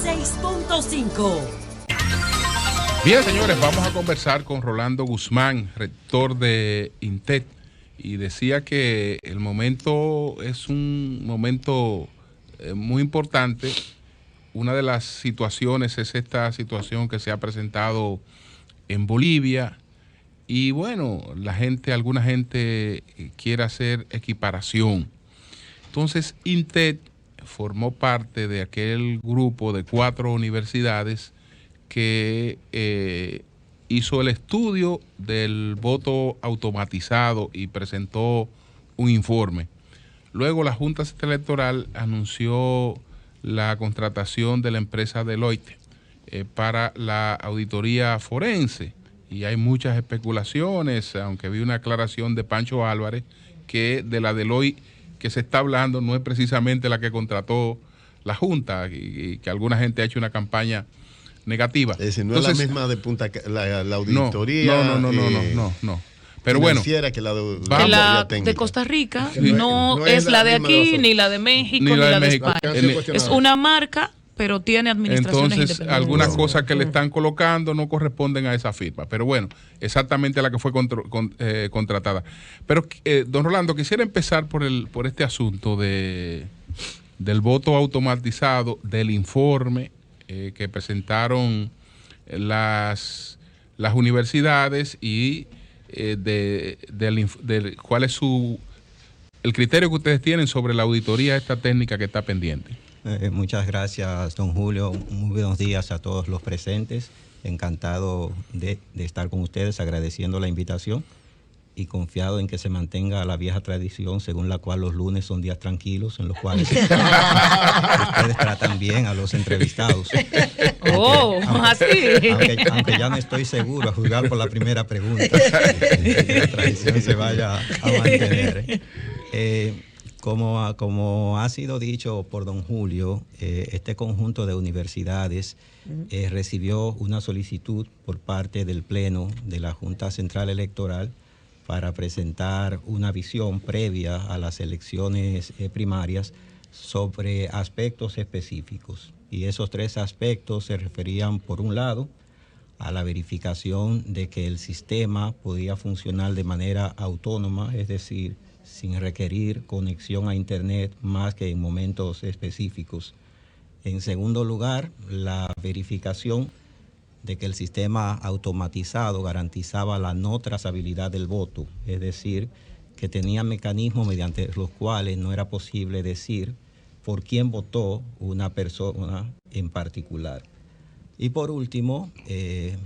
96.5. Bien, señores, vamos a conversar con Rolando Guzmán, rector de INTEC, y decía que el momento es un momento muy importante. Una de las situaciones es esta situación que se ha presentado en Bolivia, y bueno, alguna gente quiere hacer equiparación. Entonces, INTEC formó parte de aquel grupo de 4 universidades que hizo el estudio del voto automatizado y presentó un informe. Luego la Junta Central Electoral anunció la contratación de la empresa Deloitte para la auditoría forense, y hay muchas especulaciones, aunque vi una aclaración de Pancho Álvarez que de la Deloitte que se está hablando no es precisamente la que contrató la Junta, y que alguna gente ha hecho una campaña negativa. Es decir, no entonces, es la misma de Punta, la auditoría. No. Pero bueno, que la de Costa Rica no es la de aquí, ni la de México, ni la de España. Es una marca, pero tiene administraciones entonces, independientes. Algunas cosas que le están colocando no corresponden a esa firma. Pero bueno, exactamente la que fue contratada. Pero, don Rolando, quisiera empezar por este asunto del voto automatizado, del informe que presentaron las universidades, y cuál es el criterio que ustedes tienen sobre la auditoría esta técnica que está pendiente. Muchas gracias, don Julio. Muy buenos días a todos los presentes. Encantado de estar con ustedes, agradeciendo la invitación y confiado en que se mantenga la vieja tradición según la cual los lunes son días tranquilos en los cuales ustedes tratan bien a los entrevistados. Aunque ya no estoy seguro, a juzgar por la primera pregunta, que la tradición se vaya a mantener. Como ha sido dicho por don Julio, este conjunto de universidades recibió una solicitud por parte del Pleno de la Junta Central Electoral para presentar una visión previa a las elecciones primarias sobre aspectos específicos. Y esos 3 aspectos se referían, por un lado, a la verificación de que el sistema podía funcionar de manera autónoma, es decir, sin requerir conexión a Internet más que en momentos específicos. En segundo lugar, la verificación de que el sistema automatizado garantizaba la no trazabilidad del voto, es decir, que tenía mecanismos mediante los cuales no era posible decir por quién votó una persona en particular. Y por último,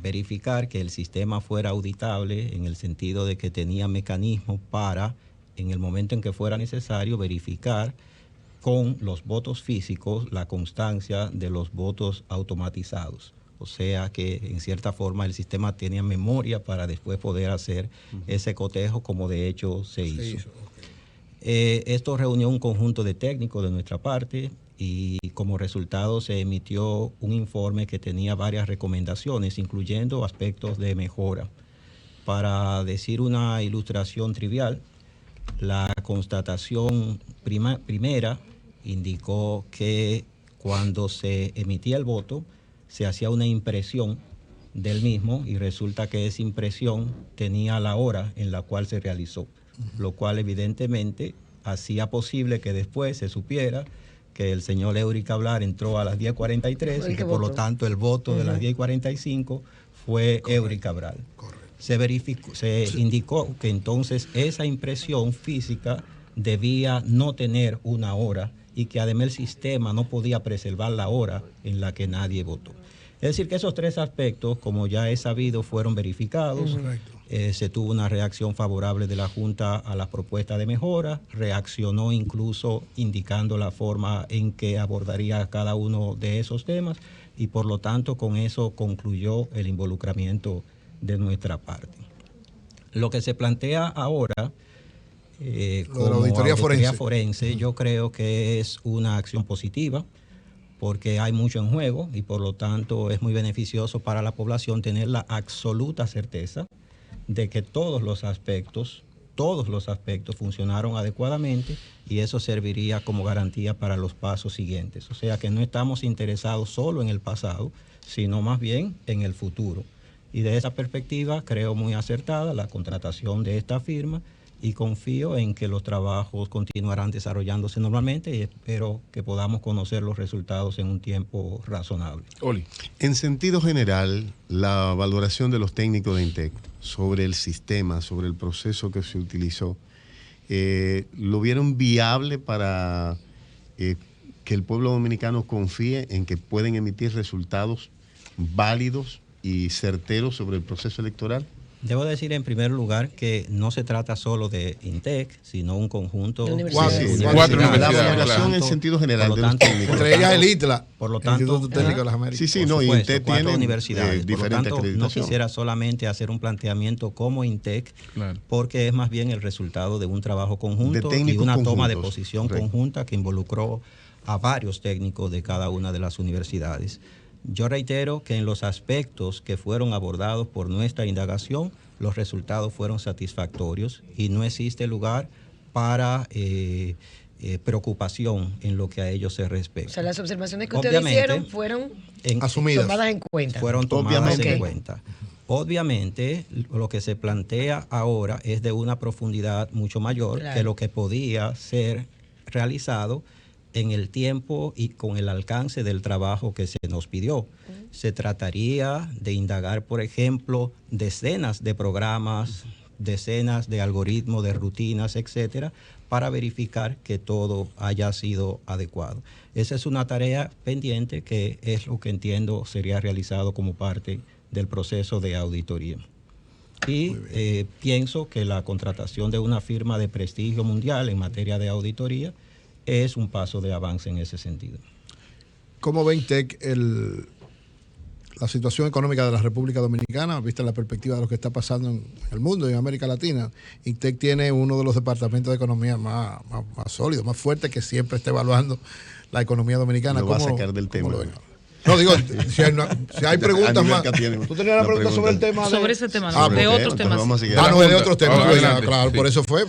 verificar que el sistema fuera auditable en el sentido de que tenía mecanismos para, en el momento en que fuera necesario, verificar con los votos físicos la constancia de los votos automatizados. O sea que en cierta forma el sistema tenía memoria para después poder hacer ese cotejo, como de hecho se hizo. Esto reunió un conjunto de técnicos de nuestra parte, y como resultado se emitió un informe que tenía varias recomendaciones, incluyendo aspectos de mejora. Para decir una ilustración trivial, la constatación primera indicó que cuando se emitía el voto, se hacía una impresión del mismo, y resulta que esa impresión tenía la hora en la cual se realizó, lo cual evidentemente hacía posible que después se supiera que el señor Eury Cabral entró a las 10:43 y que por lo tanto el voto de las 10:45 fue Eury Cabral. Se indicó que entonces esa impresión física debía no tener una hora, y que además el sistema no podía preservar la hora en la que nadie votó. Es decir, que esos 3 aspectos, como ya es sabido, fueron verificados. Se tuvo una reacción favorable de la Junta a las propuestas de mejora, reaccionó incluso indicando la forma en que abordaría cada uno de esos temas, y por lo tanto con eso concluyó el involucramiento de nuestra parte. Lo que se plantea ahora como la auditoría forense, yo creo que es una acción positiva, porque hay mucho en juego y por lo tanto es muy beneficioso para la población tener la absoluta certeza de que todos los aspectos todos los aspectos funcionaron adecuadamente y eso serviría como garantía para los pasos siguientes. O sea que no estamos interesados solo en el pasado, sino más bien en el futuro. Y de esa perspectiva creo muy acertada la contratación de esta firma y confío en que los trabajos continuarán desarrollándose normalmente y espero que podamos conocer los resultados en un tiempo razonable. Oli. En sentido general, la valoración de los técnicos de INTEC sobre el sistema, sobre el proceso que se utilizó, ¿lo vieron viable para que el pueblo dominicano confíe en que pueden emitir resultados válidos y certeros sobre el proceso electoral? Debo decir en primer lugar que no se trata solo de INTEC, sino un conjunto de universidades. La valoración en sentido general de los técnicos. Entre ellas el ITLA, por lo tanto, Instituto Técnico de las Américas. Sí, sí, no, INTEC tiene universidades. Por lo tanto, no acreditación. quisiera solamente hacer un planteamiento como INTEC, porque es más bien el resultado de un trabajo conjunto y una toma de posición conjunta que involucró a varios técnicos de cada una de las universidades. Yo reitero que en los aspectos que fueron abordados por nuestra indagación, los resultados fueron satisfactorios y no existe lugar para preocupación en lo que a ellos se respecta. O sea, las observaciones que ustedes hicieron fueron asumidas, tomadas en cuenta. Fueron tomadas en cuenta. Obviamente, lo que se plantea ahora es de una profundidad mucho mayor que lo que podía ser realizado en el tiempo y con el alcance del trabajo que se nos pidió. Se trataría de indagar, por ejemplo, decenas de programas, decenas de algoritmos, de rutinas, etcétera, para verificar que todo haya sido adecuado. Esa es una tarea pendiente que es lo que entiendo sería realizado como parte del proceso de auditoría. Y pienso que la contratación de una firma de prestigio mundial en materia de auditoría es un paso de avance en ese sentido. ¿Cómo ve INTEC la situación económica de la República Dominicana, vista la perspectiva de lo que está pasando en el mundo y en América Latina? INTEC tiene uno de los departamentos de economía más sólidos, más fuertes, que siempre está evaluando la economía dominicana. Lo va a sacar del tema. No, digo, si hay preguntas más. ¿Tú tenías una pregunta sobre el tema? Sobre ese tema, de otros temas. No, es de otros temas. Claro, por eso fue.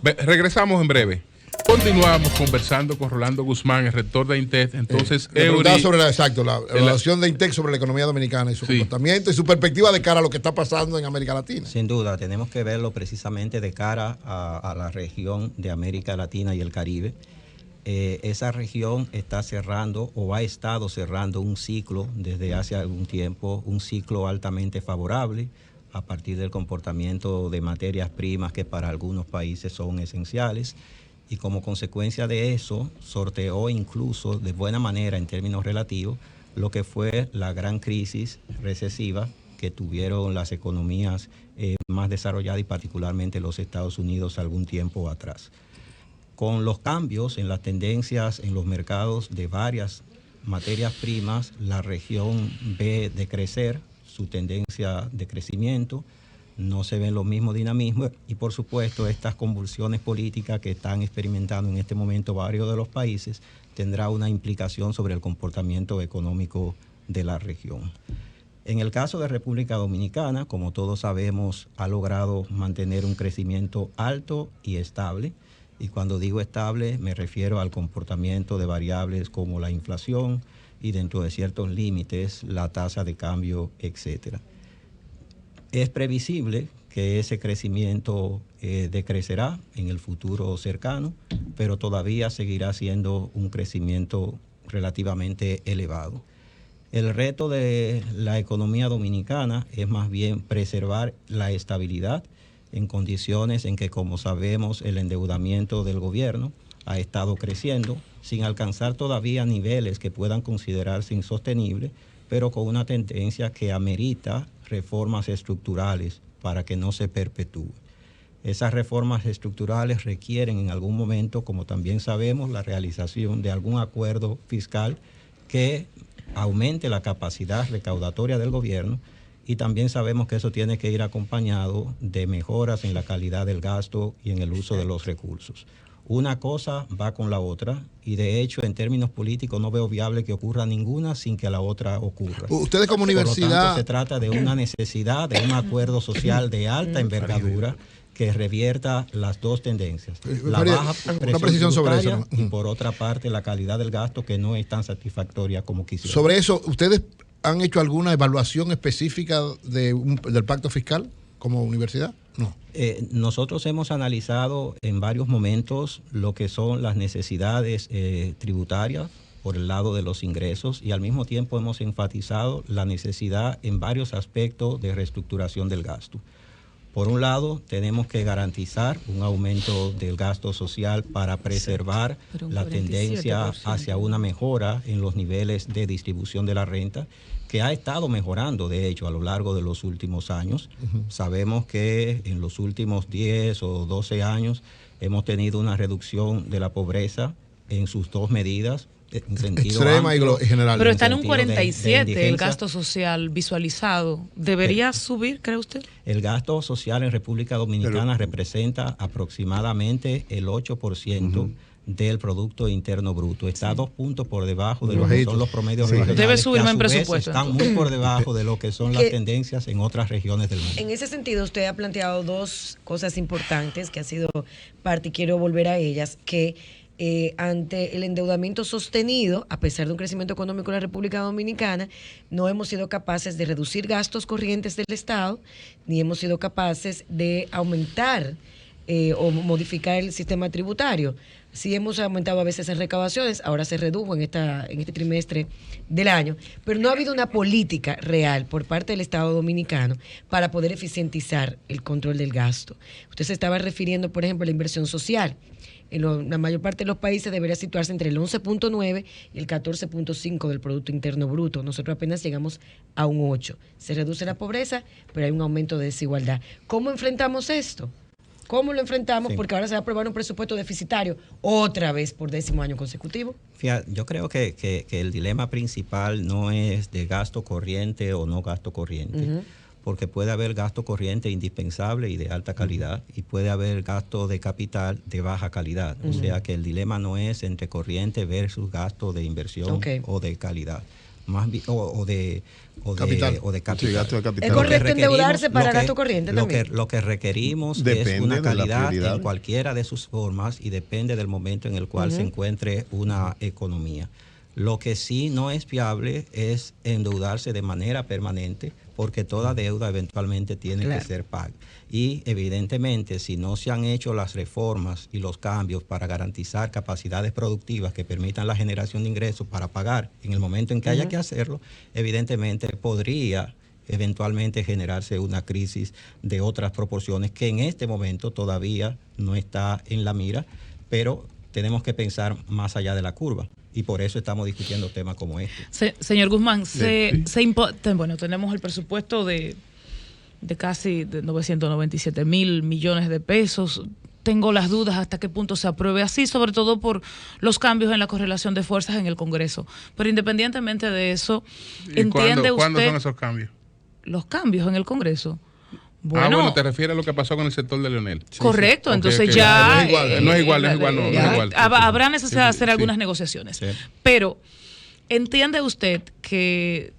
Regresamos en breve. Continuamos conversando con Rolando Guzmán, el rector de INTEC. Entonces, sobre la evaluación de INTEC sobre la economía dominicana y su comportamiento y su perspectiva de cara a lo que está pasando en América Latina. Sin duda, tenemos que verlo precisamente de cara a la región de América Latina y el Caribe. Esa región está cerrando o ha estado cerrando un ciclo desde hace algún tiempo, un ciclo altamente favorable a partir del comportamiento de materias primas que para algunos países son esenciales. Y como consecuencia de eso, sorteó incluso de buena manera en términos relativos lo que fue la gran crisis recesiva que tuvieron las economías más desarrolladas y particularmente los Estados Unidos algún tiempo atrás. Con los cambios en las tendencias en los mercados de varias materias primas, la región ve decrecer su tendencia de crecimiento. No se ven los mismos dinamismos y, por supuesto, estas convulsiones políticas que están experimentando en este momento varios de los países tendrá una implicación sobre el comportamiento económico de la región. En el caso de República Dominicana, como todos sabemos, ha logrado mantener un crecimiento alto y estable. Y cuando digo estable, me refiero al comportamiento de variables como la inflación y, dentro de ciertos límites, la tasa de cambio, etcétera. Es previsible que ese crecimiento decrecerá en el futuro cercano, pero todavía seguirá siendo un crecimiento relativamente elevado. El reto de la economía dominicana es más bien preservar la estabilidad en condiciones en que, como sabemos, el endeudamiento del gobierno ha estado creciendo sin alcanzar todavía niveles que puedan considerarse insostenibles, pero con una tendencia que amerita reformas estructurales para que no se perpetúe. Esas reformas estructurales requieren en algún momento, como también sabemos, la realización de algún acuerdo fiscal que aumente la capacidad recaudatoria del gobierno, y también sabemos que eso tiene que ir acompañado de mejoras en la calidad del gasto y en el uso de los recursos. Una cosa va con la otra y, de hecho, en términos políticos no veo viable que ocurra ninguna sin que la otra ocurra. Ustedes como universidad... Por lo tanto, se trata de una necesidad de un acuerdo social de alta envergadura que revierta las dos tendencias. La María, baja una precisión sobre eso, ¿no? Y por otra parte la calidad del gasto, que no es tan satisfactoria como quisiera. Sobre eso, ¿ustedes han hecho alguna evaluación específica del pacto fiscal como universidad? No. Nosotros hemos analizado en varios momentos lo que son las necesidades tributarias por el lado de los ingresos, y al mismo tiempo hemos enfatizado la necesidad en varios aspectos de reestructuración del gasto. Por un lado, tenemos que garantizar un aumento del gasto social para preservar la tendencia hacia una mejora en los niveles de distribución de la renta, que ha estado mejorando, de hecho, a lo largo de los últimos años. Sabemos que en los últimos 10 o 12 años hemos tenido una reducción de la pobreza en sus dos medidas, en sentido extrema amplio, y general. Pero está en un 47 el gasto social visualizado. ¿Debería subir, cree usted? El gasto social en República Dominicana representa aproximadamente el 8% del Producto Interno Bruto. Está 2 puntos por debajo de lo que son los promedios regionales. Debe subirme en presupuesto. Están muy por debajo de lo que son las tendencias en otras regiones del mundo. En ese sentido, usted ha planteado dos cosas importantes que ha sido parte, y quiero volver a ellas, que ante el endeudamiento sostenido, a pesar de un crecimiento económico en la República Dominicana, no hemos sido capaces de reducir gastos corrientes del Estado, ni hemos sido capaces de aumentar o modificar el sistema tributario. Sí hemos aumentado a veces en recaudaciones, ahora se redujo en este trimestre del año, pero no ha habido una política real por parte del Estado dominicano para poder eficientizar el control del gasto. Usted se estaba refiriendo, por ejemplo, a la inversión social. En la mayor parte de los países debería situarse entre el 11.9 y el 14.5 del Producto Interno Bruto. Nosotros apenas llegamos a un 8. Se reduce la pobreza, pero hay un aumento de desigualdad. ¿Cómo enfrentamos esto? ¿Cómo lo enfrentamos? Sí. Porque ahora se va a aprobar un presupuesto deficitario otra vez por 10º año consecutivo. Fíjate, yo creo que el dilema principal no es de gasto corriente o no gasto corriente. Porque puede haber gasto corriente indispensable y de alta calidad, y puede haber gasto de capital de baja calidad. O sea que el dilema no es entre corriente versus gasto de inversión o de calidad, más o de capital. Sí, gasto de capital. ¿Es correcto endeudarse para gasto corriente también? Lo que requerimos es una calidad en cualquiera de sus formas, y depende del momento en el cual se encuentre una economía. Lo que sí no es viable es endeudarse de manera permanente, porque toda deuda eventualmente tiene que ser paga. Y evidentemente, si no se han hecho las reformas y los cambios para garantizar capacidades productivas que permitan la generación de ingresos para pagar en el momento en que haya que hacerlo, evidentemente podría eventualmente generarse una crisis de otras proporciones que en este momento todavía no está en la mira, pero tenemos que pensar más allá de la curva. Y por eso estamos discutiendo temas como este. Señor Guzmán, bueno, tenemos el presupuesto de casi de 997 mil millones de pesos. Tengo las dudas hasta qué punto se apruebe así, sobre todo por los cambios en la correlación de fuerzas en el Congreso. Pero independientemente de eso, ¿entiende usted? ¿Cuándo son esos cambios? Los cambios en el Congreso. Bueno, te refieres a lo que pasó con el sector de Leonel. Sí, correcto, sí. Entonces ya... No es igual. Habrá necesidad de hacer algunas negociaciones. Sí. Pero, ¿entiende usted que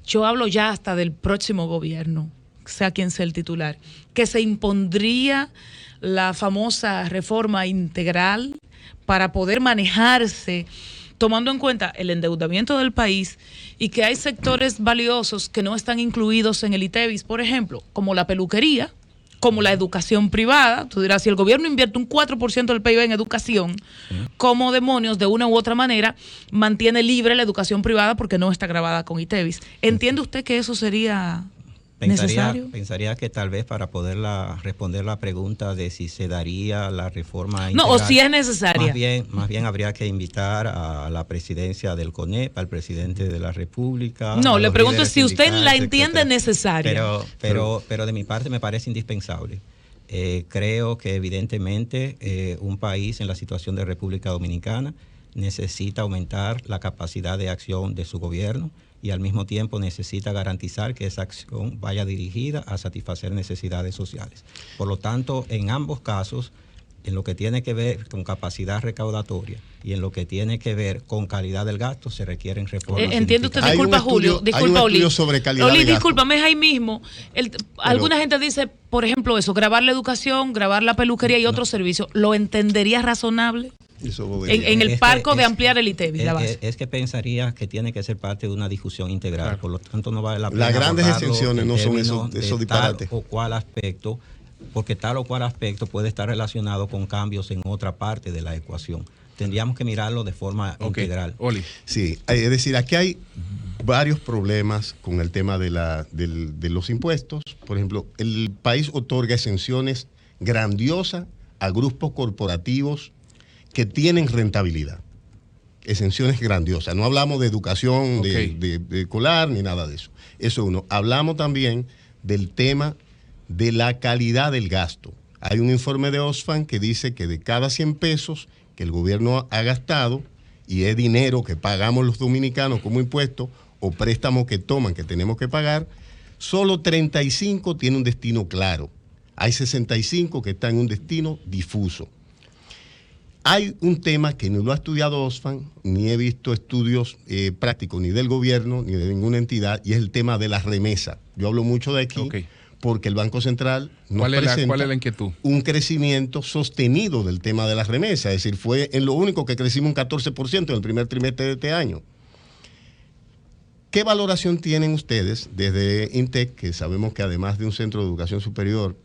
yo hablo ya hasta del próximo gobierno, sea quien sea el titular, que se impondría la famosa reforma integral para poder manejarse, tomando en cuenta el endeudamiento del país, y que hay sectores valiosos que no están incluidos en el ITEVIS, por ejemplo, como la peluquería, como la educación privada? Tú dirás, si el gobierno invierte un 4% del PIB en educación, ¿cómo demonios, de una u otra manera, mantiene libre la educación privada porque no está grabada con ITEVIS? ¿Entiende usted que eso sería necesario? Pensaría que tal vez para poder responder la pregunta de si se daría la reforma integral, o si es necesaria. Más bien habría que invitar a la presidencia del CONEP, al presidente de la República. No, le pregunto si usted la entiende necesaria. Pero de mi parte me parece indispensable. Creo que evidentemente un país en la situación de República Dominicana necesita aumentar la capacidad de acción de su gobierno, y al mismo tiempo necesita garantizar que esa acción vaya dirigida a satisfacer necesidades sociales. Por lo tanto, en ambos casos, en lo que tiene que ver con capacidad recaudatoria y en lo que tiene que ver con calidad del gasto se requieren reformas. Entiende usted, Hay disculpa un estudio- Julio, disculpa hay un Oli. estudio sobre calidad Oli, de gasto. discúlpame, es ahí mismo. Alguna gente dice, por ejemplo, eso, grabar la educación, grabar la peluquería y otros servicios, ¿lo entendería razonable? Eso En el Es que parco de es- ampliar el ITEVI, la base. Es que pensaría que tiene que ser parte de una discusión integral, Claro. por lo tanto no vale la pena Las grandes abordarlo exenciones en no son términos esos de disparates. tal o cual aspecto, porque tal o cual aspecto puede estar relacionado con cambios en otra parte de la ecuación. Tendríamos que mirarlo de forma Ok, integral. Oli. Sí, es decir, aquí hay varios problemas con el tema de los impuestos. Por ejemplo, el país otorga exenciones grandiosas a grupos corporativos que tienen rentabilidad. Exenciones grandiosas. No hablamos de educación Ok. de escolar ni nada de eso. Eso uno. Hablamos también del tema de la calidad del gasto. Hay un informe de Oxfam que dice que de cada 100 pesos que el gobierno ha gastado, y es dinero que pagamos los dominicanos como impuestos o préstamos que toman que tenemos que pagar, solo 35 tiene un destino claro. Hay 65 que están en un destino difuso. Hay un tema que no lo ha estudiado Oxfam, ni he visto estudios prácticos ni del gobierno ni de ninguna entidad, y es el tema de la remesa. Yo hablo mucho de aquí Ok. porque el Banco Central nos ¿Cuál es presenta la inquietud? un crecimiento sostenido del tema de las remesas. Es decir, fue en lo único que crecimos un 14% en el primer trimestre de este año. ¿Qué valoración tienen ustedes desde INTEC, que sabemos que además de un centro de educación superior,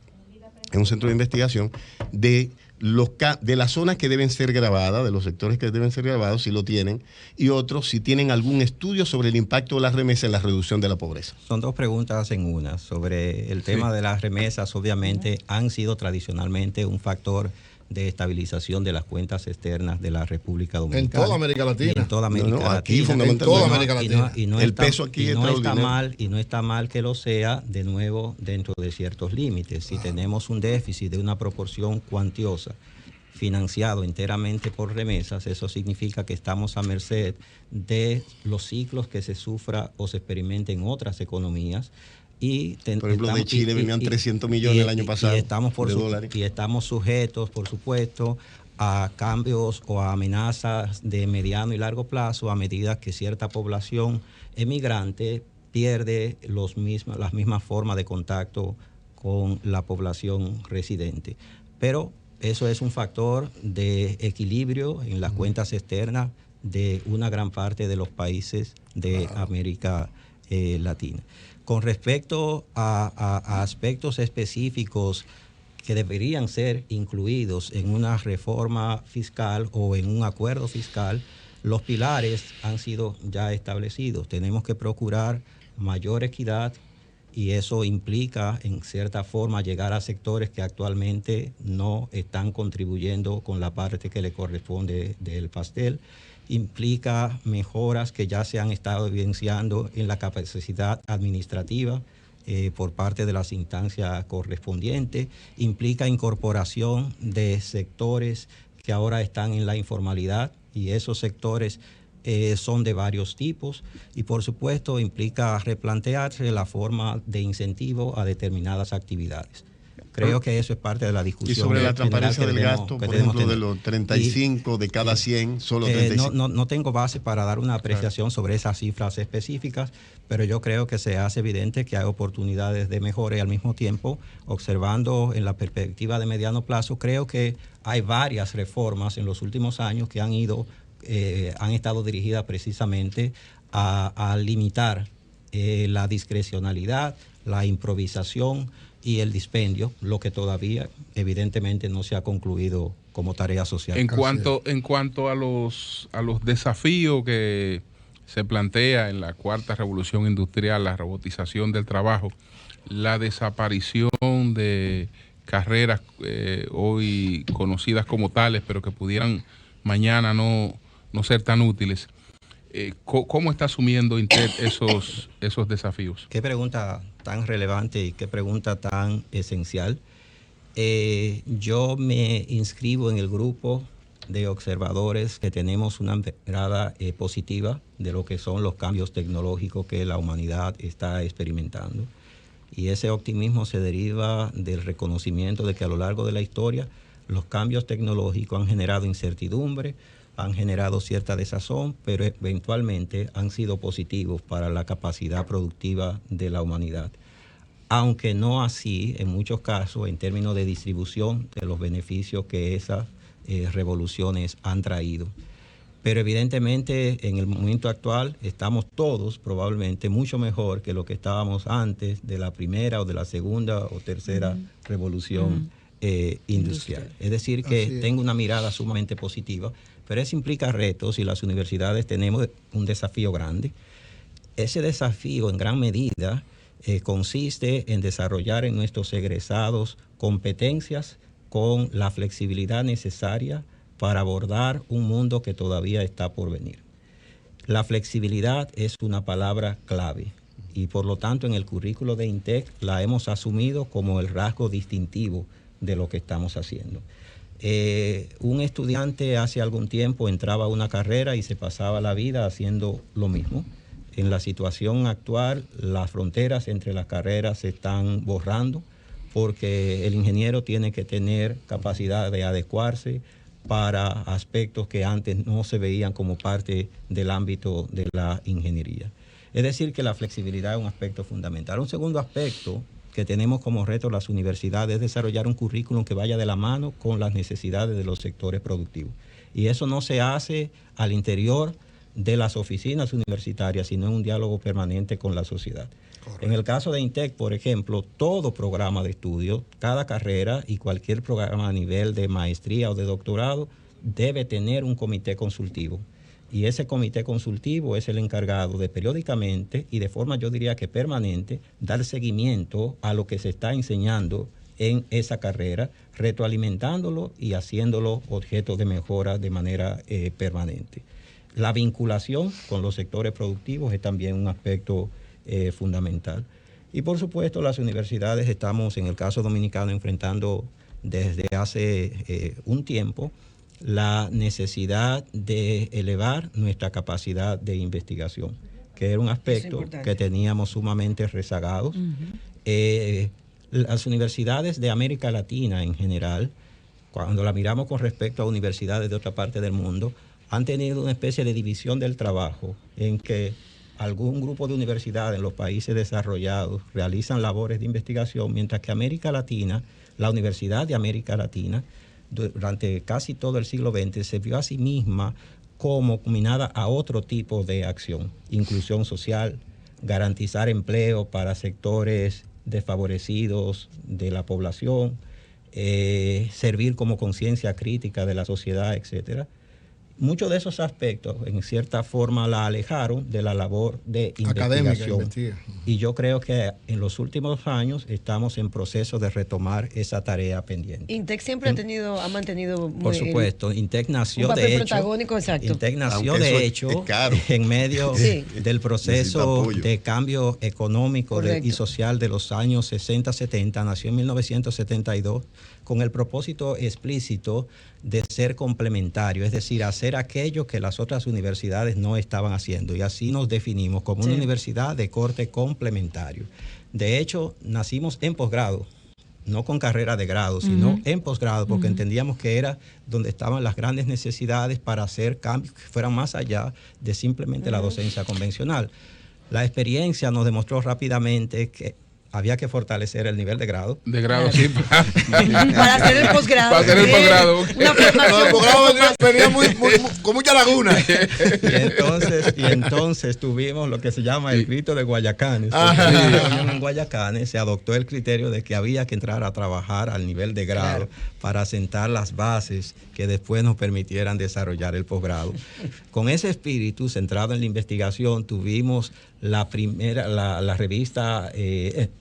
es un centro de investigación, de las zonas que deben ser grabadas, de los sectores que deben ser grabados, si lo tienen, y otros, si tienen algún estudio sobre el impacto de las remesas en la reducción de la pobreza? Son dos preguntas en una. Sobre el tema de las remesas, obviamente han sido tradicionalmente un factor de estabilización de las cuentas externas de la República Dominicana. toda América Latina. Y en toda América No, aquí Latina. fundamentalmente. En toda América Latina. El peso aquí es no está extraordinario. mal, y no está mal que lo sea, de nuevo, dentro de ciertos límites. Si tenemos un déficit de una proporción cuantiosa financiado enteramente por remesas, eso significa que estamos a merced de los ciclos que se sufra o se experimenta en otras economías. Por ejemplo, de Chile venían 300 millones el año pasado y estamos de dólares. Y estamos sujetos, por supuesto, a cambios o a amenazas de mediano y largo plazo a medida que cierta población emigrante pierde las mismas formas de contacto con la población residente. Pero eso es un factor de equilibrio en las cuentas externas de una gran parte de los países de América Latina. Con respecto a aspectos específicos que deberían ser incluidos en una reforma fiscal o en un acuerdo fiscal, los pilares han sido ya establecidos. Tenemos que procurar mayor equidad y eso implica, en cierta forma, llegar a sectores que actualmente no están contribuyendo con la parte que le corresponde del pastel. Implica mejoras que ya se han estado evidenciando en la capacidad administrativa por parte de las instancias correspondientes. Implica incorporación de sectores que ahora están en la informalidad, y esos sectores son de varios tipos, y por supuesto implica replantearse la forma de incentivo a determinadas actividades. Creo que eso es parte de la discusión. Y sobre la general transparencia que del debemos- gasto, que por debemos ejemplo, de tener. los 35 de cada 100, solo 35. No tengo base para dar una apreciación sobre esas cifras específicas, pero yo creo que se hace evidente que hay oportunidades de mejora, y al mismo tiempo, observando en la perspectiva de mediano plazo, creo que hay varias reformas en los últimos años que han estado dirigidas precisamente a limitar la discrecionalidad, la improvisación y el dispendio, lo que todavía evidentemente no se ha concluido como tarea social. En cuanto a los desafíos que se plantea en la cuarta revolución industrial, la robotización del trabajo, la desaparición de carreras hoy conocidas como tales, pero que pudieran mañana no ser tan útiles. ¿Cómo está asumiendo INTEC esos desafíos? Qué pregunta tan relevante y qué pregunta tan esencial. Yo me inscribo en el grupo de observadores que tenemos una mirada positiva de lo que son los cambios tecnológicos que la humanidad está experimentando. Y ese optimismo se deriva del reconocimiento de que a lo largo de la historia Los cambios tecnológicos han generado incertidumbre, han generado cierta desazón, pero eventualmente han sido positivos para la capacidad productiva de la humanidad. Aunque no así, en muchos casos, en términos de distribución de los beneficios que esas revoluciones han traído. Pero evidentemente en el momento actual estamos todos probablemente mucho mejor que lo que estábamos antes de la primera o de la segunda o tercera revolución industrial. Es decir, que tengo una mirada sumamente positiva, pero eso implica retos y las universidades tenemos un desafío grande. Ese desafío en gran medida consiste en desarrollar en nuestros egresados competencias con la flexibilidad necesaria para abordar un mundo que todavía está por venir. La flexibilidad es una palabra clave y por lo tanto en el currículo de INTEC la hemos asumido como el rasgo distintivo de lo que estamos haciendo. Un estudiante hace algún tiempo entraba a una carrera y se pasaba la vida haciendo lo mismo. En la situación actual, las fronteras entre las carreras se están borrando porque el ingeniero tiene que tener capacidad de adecuarse para aspectos que antes no se veían como parte del ámbito de la ingeniería. Es decir, que la flexibilidad es un aspecto fundamental. Un segundo aspecto que tenemos como reto las universidades es desarrollar un currículum que vaya de la mano con las necesidades de los sectores productivos. Y eso no se hace al interior de las oficinas universitarias, sino en un diálogo permanente con la sociedad. Correcto. En el caso de INTEC, por ejemplo, todo programa de estudio, cada carrera y cualquier programa a nivel de maestría o de doctorado debe tener un comité consultivo. Y ese comité consultivo es el encargado de periódicamente y de forma yo diría que permanente dar seguimiento a lo que se está enseñando en esa carrera, retroalimentándolo y haciéndolo objeto de mejora de manera permanente. La vinculación con los sectores productivos es también un aspecto fundamental. Y por supuesto las universidades estamos en el caso dominicano enfrentando desde hace un tiempo la necesidad de elevar nuestra capacidad de investigación, que era un aspecto que teníamos sumamente rezagados. Las universidades de América Latina en general, cuando la miramos con respecto a universidades de otra parte del mundo, han tenido una especie de división del trabajo en que algún grupo de universidades en los países desarrollados realizan labores de investigación, mientras que América Latina, la Universidad de América Latina, durante casi todo el siglo XX se vio a sí misma como combinada a otro tipo de acción, inclusión social, garantizar empleo para sectores desfavorecidos de la población, servir como conciencia crítica de la sociedad, etcétera. Muchos de esos aspectos, en cierta forma, la alejaron de la labor de investigación. Y yo creo que en los últimos años estamos en proceso de retomar esa tarea pendiente. INTEC siempre ha mantenido por supuesto, INTEC nació un papel de hecho. Protagónico, exacto. INTEC nació de hecho en medio del proceso de cambio económico y social de los años 60-70. Nació en 1972 con el propósito explícito de ser complementario, es decir, hacer aquello que las otras universidades no estaban haciendo. Y así nos definimos como una universidad de corte complementario. De hecho, nacimos en posgrado, no con carrera de grado, sino en posgrado, porque entendíamos que era donde estaban las grandes necesidades para hacer cambios que fueran más allá de simplemente la docencia convencional. La experiencia nos demostró rápidamente que había que fortalecer el nivel de grado. De grado, sí. Para hacer el posgrado. Para hacer el posgrado. Una formación. El posgrado venía con mucha laguna. Y entonces tuvimos lo que se llama el grito de Guayacanes. En Guayacanes se adoptó el criterio de que había que entrar a trabajar al nivel de grado para sentar las bases que después nos permitieran desarrollar el posgrado. Con ese espíritu centrado en la investigación tuvimos la revista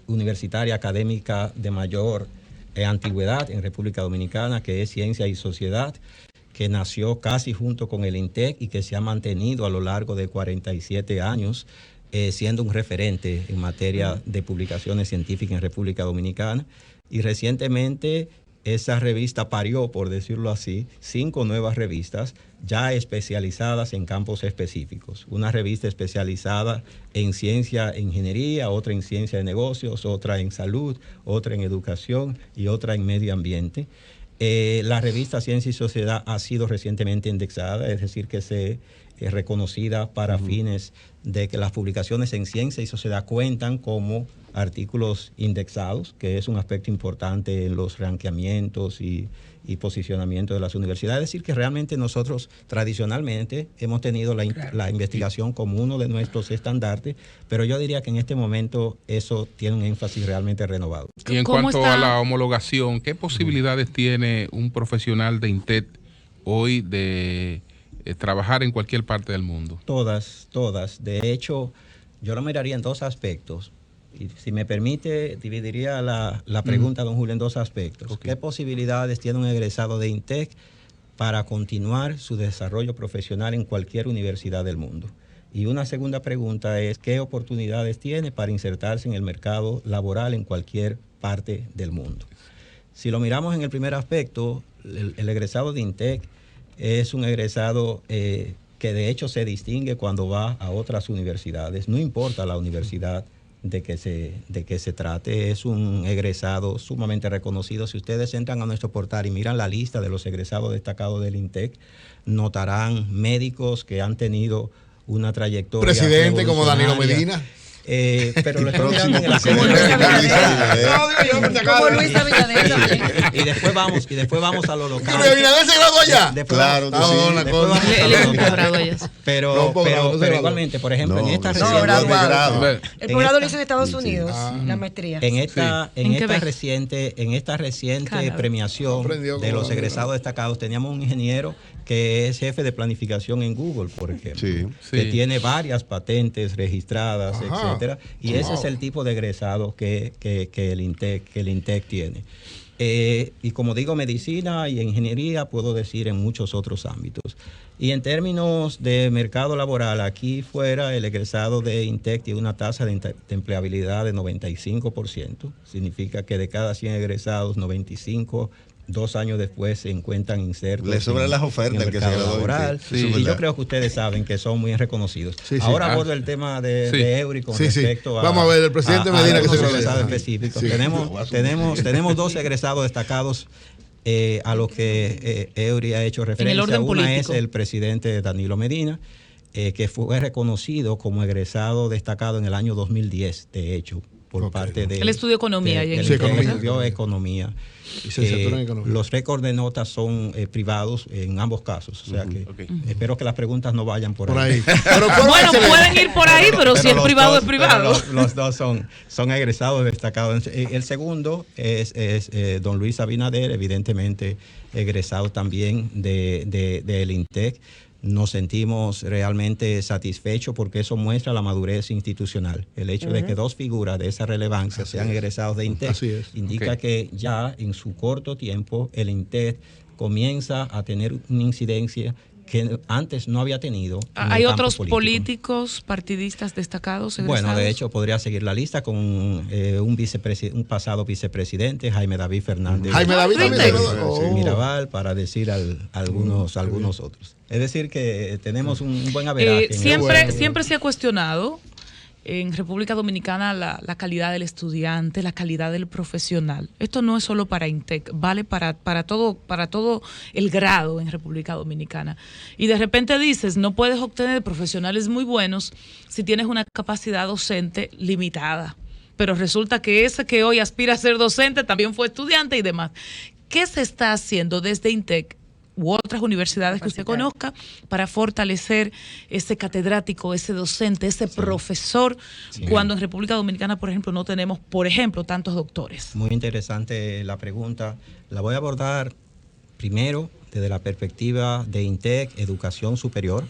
universitaria académica de mayor antigüedad en República Dominicana, que es Ciencia y Sociedad, que nació casi junto con el INTEC y que se ha mantenido a lo largo de 47 años, siendo un referente en materia de publicaciones científicas en República Dominicana. Y recientemente esa revista parió, por decirlo así, 5 nuevas revistas ya especializadas en campos específicos. Una revista especializada en ciencia e ingeniería, otra en ciencia de negocios, otra en salud, otra en educación y otra en medio ambiente. La revista Ciencia y Sociedad ha sido recientemente indexada, es decir, que se es reconocida para fines de que las publicaciones en Ciencia y Sociedad cuentan como artículos indexados, que es un aspecto importante en los ranqueamientos y posicionamiento de las universidades. Es decir, que realmente nosotros tradicionalmente hemos tenido la investigación como uno de nuestros estandartes, pero yo diría que en este momento eso tiene un énfasis realmente renovado. Y en cuanto a la homologación, ¿qué posibilidades tiene un profesional de INTEC hoy de trabajar en cualquier parte del mundo? Todas. De hecho, yo lo miraría en dos aspectos. Y si me permite, dividiría la pregunta, don Julio, en dos aspectos. Okay. ¿Qué posibilidades tiene un egresado de INTEC para continuar su desarrollo profesional en cualquier universidad del mundo? Y una segunda pregunta es, ¿qué oportunidades tiene para insertarse en el mercado laboral en cualquier parte del mundo? Si lo miramos en el primer aspecto, el egresado de INTEC es un egresado que de hecho se distingue cuando va a otras universidades, no importa la universidad de que se trate, es un egresado sumamente reconocido. Si ustedes entran a nuestro portal y miran la lista de los egresados destacados del INTEC, notarán médicos que han tenido una trayectoria presidente como Danilo Medina. Pero lo estoy mirando en el Como Luis Abinader también. y después vamos a lo local. ¿Luis Abinader se graduó allá? Claro que sí. Pero igualmente, por ejemplo, en esta El posgrado lo hizo en Estados Unidos, la maestría. En esta reciente premiación de los egresados destacados, teníamos un ingeniero que es jefe de planificación en Google, por ejemplo, que tiene varias patentes registradas, etcétera, y ese es el tipo de egresado que el INTEC tiene. Y como digo, medicina y ingeniería, puedo decir en muchos otros ámbitos. Y en términos de mercado laboral, aquí fuera el egresado de INTEC tiene una tasa de empleabilidad de 95%. Significa que de cada 100 egresados, 95 2 años después se encuentran insertos. Le sobran las ofertas en el que se mercado laboral. Y yo creo que ustedes saben que son muy reconocidos. Ahora abordo el tema de Eury con respecto a... Vamos a ver, el presidente Medina que se egresados específicos. Tenemos 2 egresados destacados a los que Eury ha hecho referencia. Una es el presidente Danilo Medina, que fue reconocido como egresado destacado en el año 2010, de hecho, por parte de... Él estudió economía. Estudió economía. Los récords de notas son privados en ambos casos. O sea que espero que las preguntas no vayan por ahí. Bueno, pueden ir por ahí, pero si es privado, es privado. Los dos son egresados destacados. El segundo es don Luis Abinader, evidentemente egresado también del INTEC. Nos sentimos realmente satisfechos porque eso muestra la madurez institucional. El hecho de que 2 figuras de esa relevancia sean egresados de INTEC indica que ya en su corto tiempo el INTEC comienza a tener una incidencia que antes no había tenido. ¿Hay otros políticos partidistas destacados egresados? Bueno, de hecho podría seguir la lista con un pasado vicepresidente, Jaime David Fernández. Jaime David Mirabal, para decir algunos otros. Es decir que tenemos un buen averaje. Siempre se ha cuestionado en República Dominicana la calidad del estudiante, la calidad del profesional. Esto no es solo para INTEC, vale para todo el grado en República Dominicana. Y de repente dices, no puedes obtener profesionales muy buenos si tienes una capacidad docente limitada. Pero resulta que ese que hoy aspira a ser docente también fue estudiante y demás. ¿Qué se está haciendo desde INTEC u otras universidades que usted conozca para fortalecer ese catedrático, ese docente, ese profesor, cuando en República Dominicana, por ejemplo, no tenemos, tantos doctores? Muy interesante la pregunta. La voy a abordar primero desde la perspectiva de INTEC, educación superior,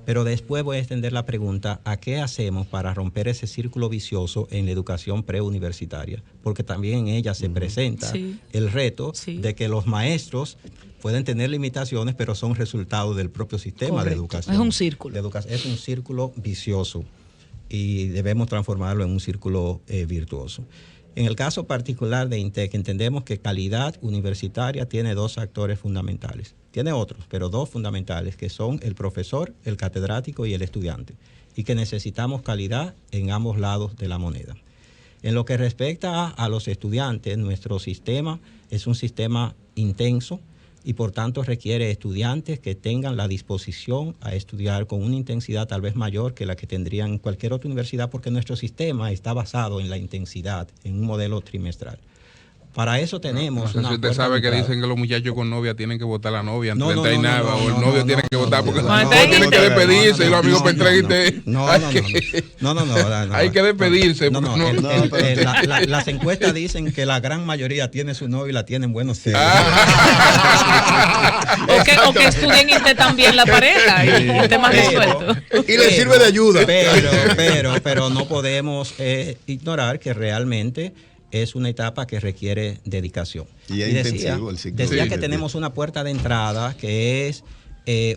pero después voy a extender la pregunta a qué hacemos para romper ese círculo vicioso en la educación preuniversitaria, porque también en ella se presenta el reto de que los maestros pueden tener limitaciones, pero son resultado del propio sistema de educación. Es un círculo. Es un círculo vicioso y debemos transformarlo en un círculo virtuoso. En el caso particular de INTEC, entendemos que calidad universitaria tiene 2 actores fundamentales. Tiene otros, pero 2 fundamentales, que son el profesor, el catedrático y el estudiante, y que necesitamos calidad en ambos lados de la moneda. En lo que respecta a los estudiantes, nuestro sistema es un sistema intenso y por tanto requiere estudiantes que tengan la disposición a estudiar con una intensidad tal vez mayor que la que tendrían en cualquier otra universidad, porque nuestro sistema está basado en la intensidad, en un modelo trimestral. Para eso tenemos no sé si usted sabe que dicen que los muchachos con novia tienen que votar a la novia antes de entrar y nada, o el novio tiene que votar porque tiene que despedirse y los amigos para entrar y te... No. Hay que despedirse. Las encuestas dicen que la gran mayoría tiene su novio y la tienen buenos tiempos. O que estudien INTEC también la pareja y el tema resuelto. Y le sirve de ayuda. Pero no podemos ignorar que realmente es una etapa que requiere dedicación. Y decía que tenemos una puerta de entrada que es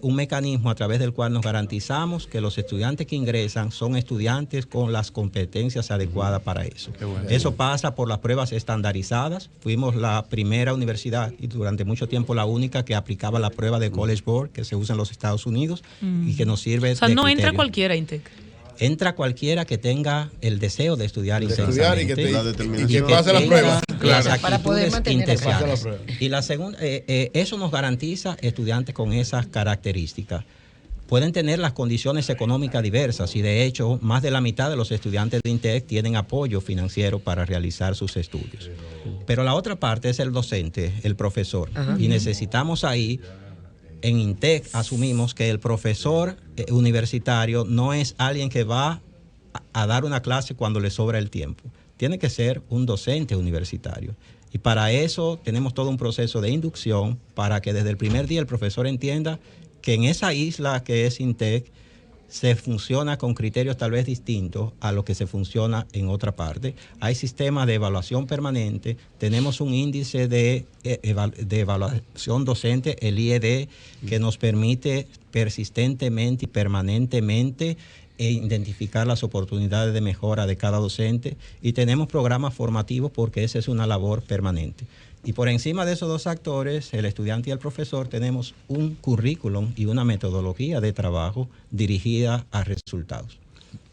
un mecanismo a través del cual nos garantizamos que los estudiantes que ingresan son estudiantes con las competencias adecuadas para eso. Eso pasa por las pruebas estandarizadas. Fuimos la primera universidad y durante mucho tiempo la única que aplicaba la prueba de College Board que se usa en los Estados Unidos y que nos sirve. O sea, no entra cualquiera a INTEC. Entra cualquiera que tenga el deseo de estudiar intensamente y que pase las pruebas, para poder mantener intensas. Y la segunda, eso nos garantiza estudiantes con esas características. Pueden tener las condiciones económicas diversas y de hecho más de la mitad de los estudiantes de INTEC tienen apoyo financiero para realizar sus estudios. Pero la otra parte es el docente, el profesor. Y necesitamos ahí... En INTEC asumimos que el profesor universitario no es alguien que va a dar una clase cuando le sobra el tiempo. Tiene que ser un docente universitario. Y para eso tenemos todo un proceso de inducción para que desde el primer día el profesor entienda que en esa isla que es INTEC se funciona con criterios tal vez distintos a lo que se funciona en otra parte. Hay sistemas de evaluación permanente, tenemos un índice de evaluación docente, el IED, que nos permite persistentemente y permanentemente identificar las oportunidades de mejora de cada docente y tenemos programas formativos porque esa es una labor permanente. Y por encima de esos dos actores, el estudiante y el profesor, tenemos un currículum y una metodología de trabajo dirigida a resultados.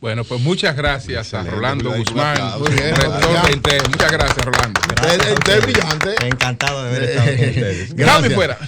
Bueno, pues muchas gracias a Rolando Guzmán, rector de INTEC. Muchas gracias, Rolando. Gracias, brillante. Encantado de haber estado con ustedes. Gracias. Fuera.